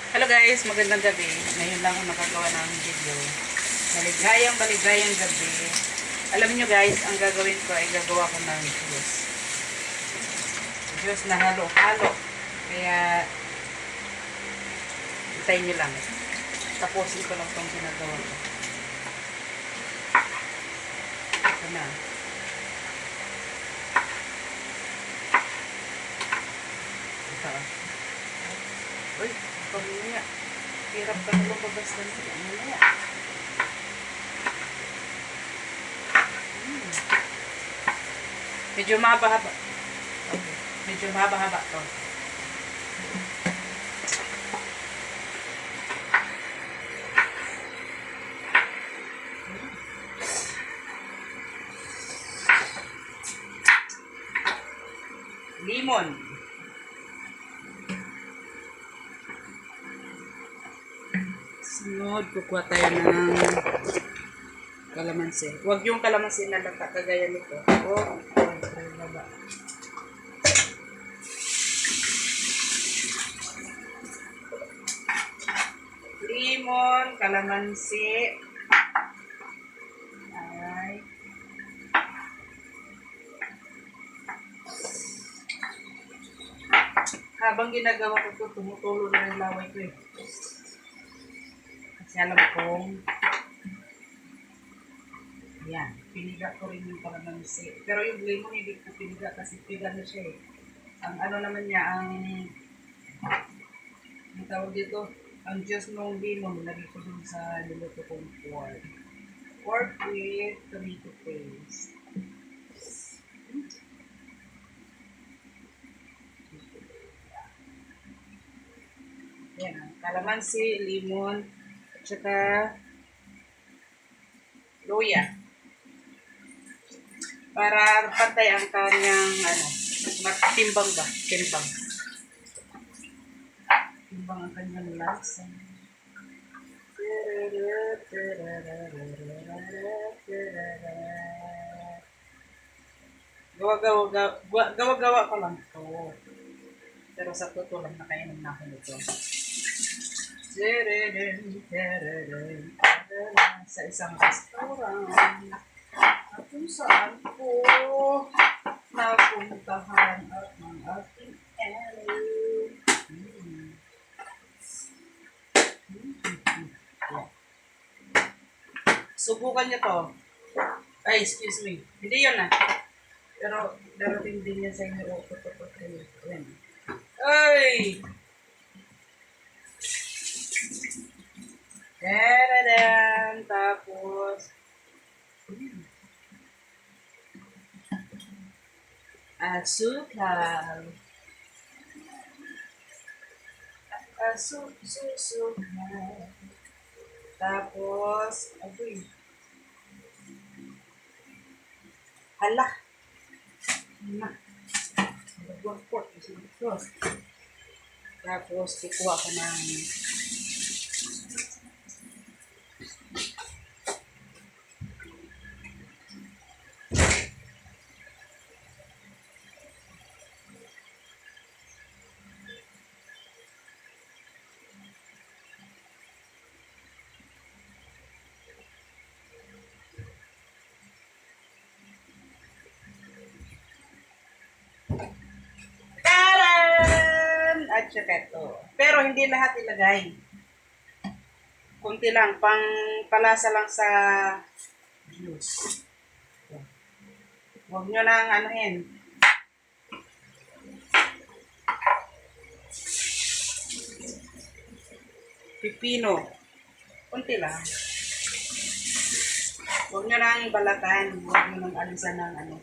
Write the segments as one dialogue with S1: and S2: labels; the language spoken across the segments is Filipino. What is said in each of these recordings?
S1: Hello guys, magandang gabi. Ngayon lang ako nakagawa ng video. Maligayang gabi. Alam niyo guys, ang gagawin ko ay gagawa ko ng juice. Juice na halo-halo. Kaya, hintayin niyo lang. Tapusin ko lang itong ginagawa ko. Ito na. Ito. Uy, pamilya. Hirap ka na lumabas na sila. Mamaya. Medyo mahaba-haba. Okay. Medyo mahaba-haba to. Limon. Sunod, kukuha tayo ng kalamansi. Huwag yung kalamansi na lata, kagaya nito. Limon, kalamansi. Ay. Habang ginagawa ko ito, tumutulo na yung laway ko eh. Kasi alam kong yan, piniga ko rin yung kalamansi. Pero yung lemon hindi ko piniga kasi piga na siya eh. Ang ano naman niya, ang tawag dito, ang juice ng lemon, nilagay ko dun sa niluto kong pork. Pork with tomato paste. Yan, kalamansi, lemon, at saka luya. Para pantay ang kanyang, timbang ba? Timbang. Timbang ang kanyang lasa. Gawa-gawa ko lang ito. Pero sa totoo lang, nakainom na ako nito. Sa isang restaurant at kung saan ko napuntahan at ng aking enemy. Subukan niyo to. Ay, excuse me. Hindi yun ah. Pero darating din yan sa inyo. Ayan. Ay! Tadadam! Tapos, asukal. Asukal. Tapos, agoy. Hala. Na. Nagawang pork. Tapos, kukuha ko ng at saka ito. Pero hindi lahat ilagay. Kunti lang, pang palasa lang sa juice. Huwag nyo nang anuhin. Pipino. Kunti lang. Huwag nyo nang balatan. Huwag nyo nang alisan ng ano.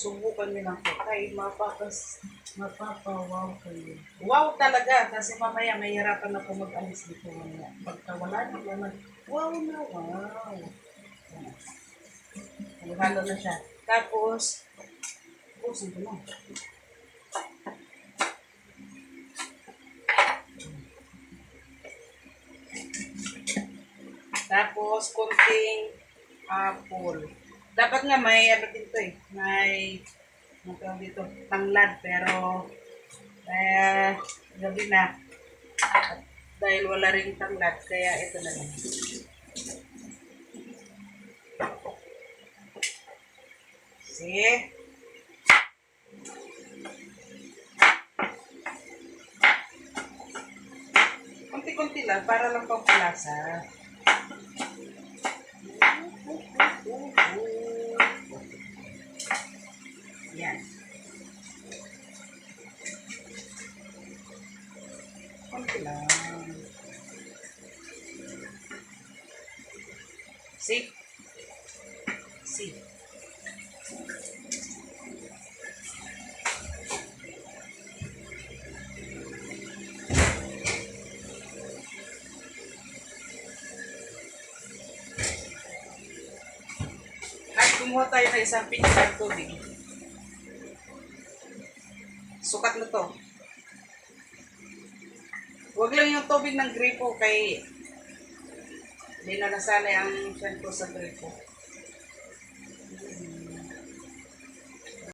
S1: Subukan nyo lang po. Kaya mapapawaw kayo. Wow talaga. Kasi mamaya may hirapan na po mag-alis dito. Pagka wala na naman. Wow na wow. Halo na siya. Tapos, ubusin ko na. Tapos, kunting apple. Dapat nga may ano dito eh. May ano tawag dito, tanglad. Pero gabi na. At dahil wala rin tanglad, kaya ito na lang. See? Konti-konti lang para lang pampalasa. Yan. Konti lang. See? See? At kumuha tayo ng isang pitcher tubig. Sukat na to. Huwag lang yung tubig ng gripo kay hindi na nasanay ang tiyan ko sa gripo.